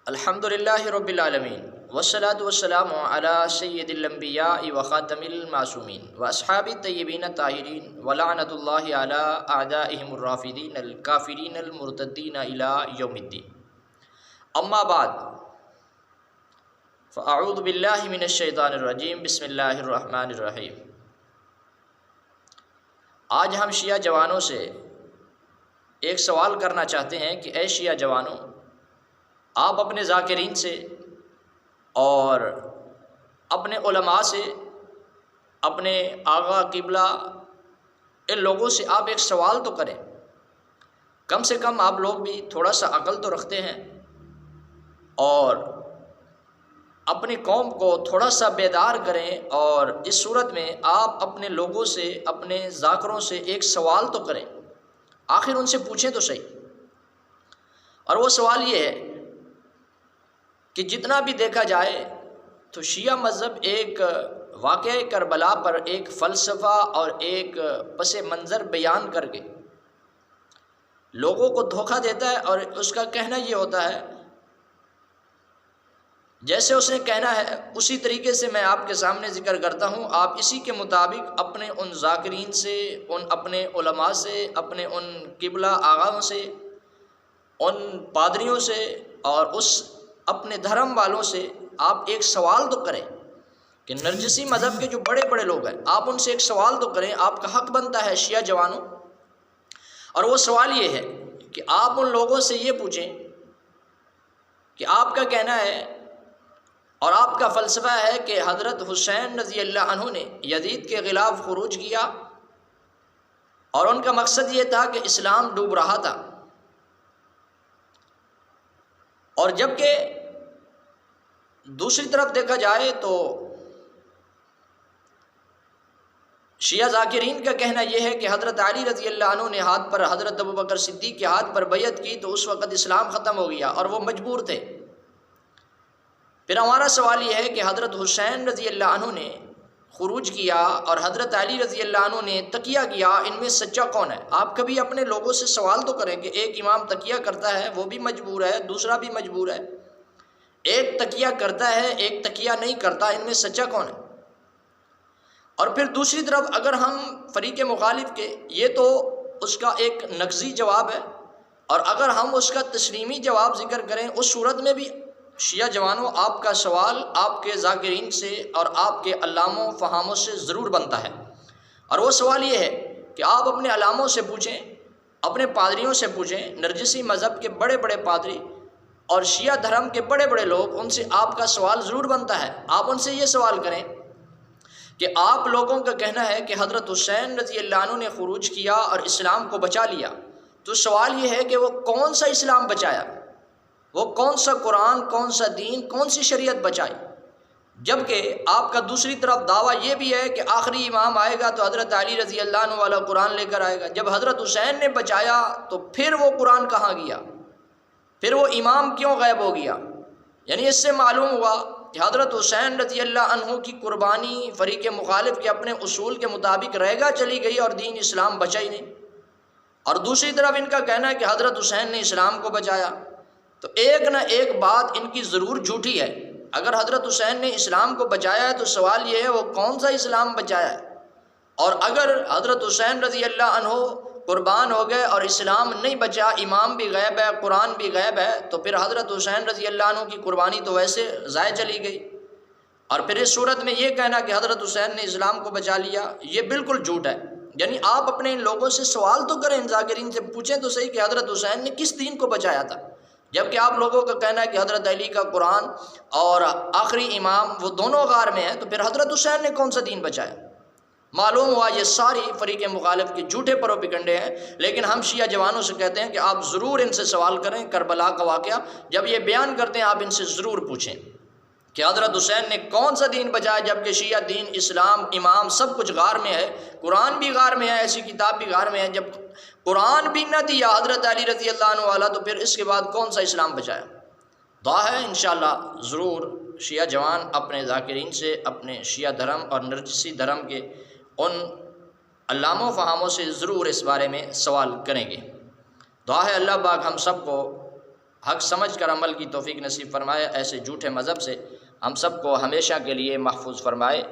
الحمدللہ رب العالمین والصلاة والسلام علی سید الانبیاء وخاتم المعصومین واصحاب الطیبین الطاہرین ولعنۃ اللہ علی اعدائہم الرافدین الکافرین المرتدین الی یوم الدین. اما بعد فاعوذ باللہ من الشیطان الرجیم. بسم اللہ الرحمن الرحیم. آج ہم شیعہ جوانوں سے ایک سوال کرنا چاہتے ہیں کہ اے شیعہ جوانوں، آپ اپنے ذاکرین سے اور اپنے علماء سے، اپنے آغا قبلہ، ان لوگوں سے آپ ایک سوال تو کریں. کم سے کم آپ لوگ بھی تھوڑا سا عقل تو رکھتے ہیں اور اپنی قوم کو تھوڑا سا بیدار کریں. اور اس صورت میں آپ اپنے لوگوں سے، اپنے ذاکروں سے ایک سوال تو کریں، آخر ان سے پوچھیں تو صحیح. اور وہ سوال یہ ہے کہ جتنا بھی دیکھا جائے تو شیعہ مذہب ایک واقعہ کربلا پر ایک فلسفہ اور ایک پس منظر بیان کر کے لوگوں کو دھوکہ دیتا ہے. اور اس کا کہنا یہ ہوتا ہے جیسے اس نے کہنا ہے اسی طریقے سے میں آپ کے سامنے ذکر کرتا ہوں. آپ اسی کے مطابق اپنے ان ذاکرین سے، ان اپنے علماء سے، اپنے ان قبلہ آغاؤں سے، ان پادریوں سے اور اس اپنے دھرم والوں سے آپ ایک سوال تو کریں کہ نرجسی مذہب کے جو بڑے بڑے لوگ ہیں آپ ان سے ایک سوال تو کریں. آپ کا حق بنتا ہے شیعہ جوانوں. اور وہ سوال یہ ہے کہ آپ ان لوگوں سے یہ پوچھیں کہ آپ کا کہنا ہے اور آپ کا فلسفہ ہے کہ حضرت حسین رضی اللہ عنہ نے یزید کے خلاف خروج کیا اور ان کا مقصد یہ تھا کہ اسلام ڈوب رہا تھا. اور جبکہ دوسری طرف دیکھا جائے تو شیعہ ذاکرین کا کہنا یہ ہے کہ حضرت علی رضی اللہ عنہ نے ہاتھ پر، حضرت ابوبکر صدیق کے ہاتھ پر بیعت کی تو اس وقت اسلام ختم ہو گیا اور وہ مجبور تھے. پھر ہمارا سوال یہ ہے کہ حضرت حسین رضی اللہ عنہ نے خروج کیا اور حضرت علی رضی اللہ عنہ نے تقیہ کیا، ان میں سچا کون ہے؟ آپ کبھی اپنے لوگوں سے سوال تو کریں کہ ایک امام تقیہ کرتا ہے وہ بھی مجبور ہے، دوسرا بھی مجبور ہے. ایک تقیہ کرتا ہے، ایک تقیہ نہیں کرتا، ان میں سچا کون ہے؟ اور پھر دوسری طرف اگر ہم فریق مخالف کے، یہ تو اس کا ایک نقضی جواب ہے، اور اگر ہم اس کا تسلیمی جواب ذکر کریں اس صورت میں بھی شیعہ جوانوں آپ کا سوال آپ کے ذاکرین سے اور آپ کے علاموں فہاموں سے ضرور بنتا ہے. اور وہ سوال یہ ہے کہ آپ اپنے علاموں سے پوچھیں، اپنے پادریوں سے پوچھیں، نرجسی مذہب کے بڑے بڑے پادری اور شیعہ دھرم کے بڑے بڑے لوگ، ان سے آپ کا سوال ضرور بنتا ہے. آپ ان سے یہ سوال کریں کہ آپ لوگوں کا کہنا ہے کہ حضرت حسین رضی اللہ عنہ نے خروج کیا اور اسلام کو بچا لیا، تو سوال یہ ہے کہ وہ کون سا اسلام بچایا؟ وہ کون سا قرآن، کون سا دین، کون سی شریعت بچائی؟ جبکہ آپ کا دوسری طرف دعویٰ یہ بھی ہے کہ آخری امام آئے گا تو حضرت علی رضی اللہ عنہ والا قرآن لے کر آئے گا. جب حضرت حسین نے بچایا تو پھر وہ قرآن کہاں گیا؟ پھر وہ امام کیوں غائب ہو گیا؟ یعنی اس سے معلوم ہوا کہ حضرت حسین رضی اللہ عنہ کی قربانی فریق مخالف کے اپنے اصول کے مطابق رہ گا چلی گئی اور دین اسلام بچا ہی نہیں. اور دوسری طرف ان کا کہنا ہے کہ حضرت حسین نے اسلام کو بچایا. تو ایک نہ ایک بات ان کی ضرور جھوٹی ہے. اگر حضرت حسین نے اسلام کو بچایا ہے تو سوال یہ ہے وہ کون سا اسلام بچایا ہے؟ اور اگر حضرت حسین رضی اللہ عنہ قربان ہو گئے اور اسلام نہیں بچا، امام بھی غائب ہے، قرآن بھی غائب ہے، تو پھر حضرت حسین رضی اللہ عنہ کی قربانی تو ویسے ضائع چلی گئی. اور پھر اس صورت میں یہ کہنا کہ حضرت حسین نے اسلام کو بچا لیا، یہ بالکل جھوٹ ہے. یعنی آپ اپنے ان لوگوں سے سوال تو کریں، ان ذاکرین سے پوچھیں تو صحیح کہ حضرت حسین نے کس دین کو بچایا تھا. جبکہ آپ لوگوں کا کہنا ہے کہ حضرت علی کا قرآن اور آخری امام وہ دونوں غار میں ہیں، تو پھر حضرت حسین نے کون سا دین بچایا؟ معلوم ہوا یہ ساری فریق مخالف کے جھوٹے پروپیگنڈے ہیں. لیکن ہم شیعہ جوانوں سے کہتے ہیں کہ آپ ضرور ان سے سوال کریں. کربلا کا واقعہ جب یہ بیان کرتے ہیں آپ ان سے ضرور پوچھیں کہ حضرت حسین نے کون سا دین بچایا، جبکہ شیعہ دین، اسلام، امام سب کچھ غار میں ہے، قرآن بھی غار میں ہے، ایسی کتاب بھی غار میں ہے. جب قرآن بھی نہ دیا حضرت علی رضی اللہ عنہ والا تو پھر اس کے بعد کون سا اسلام بچایا؟ دعا ہے انشاءاللہ ضرور شیعہ جوان اپنے ذاکرین سے، اپنے شیعہ دھرم اور نرجسی دھرم کے ان علاموں فہاموں سے ضرور اس بارے میں سوال کریں گے. دعا ہے اللہ پاک ہم سب کو حق سمجھ کر عمل کی توفیق نصیب فرمائے، ایسے جھوٹے مذہب سے ہم سب کو ہمیشہ کے لیے محفوظ فرمائے۔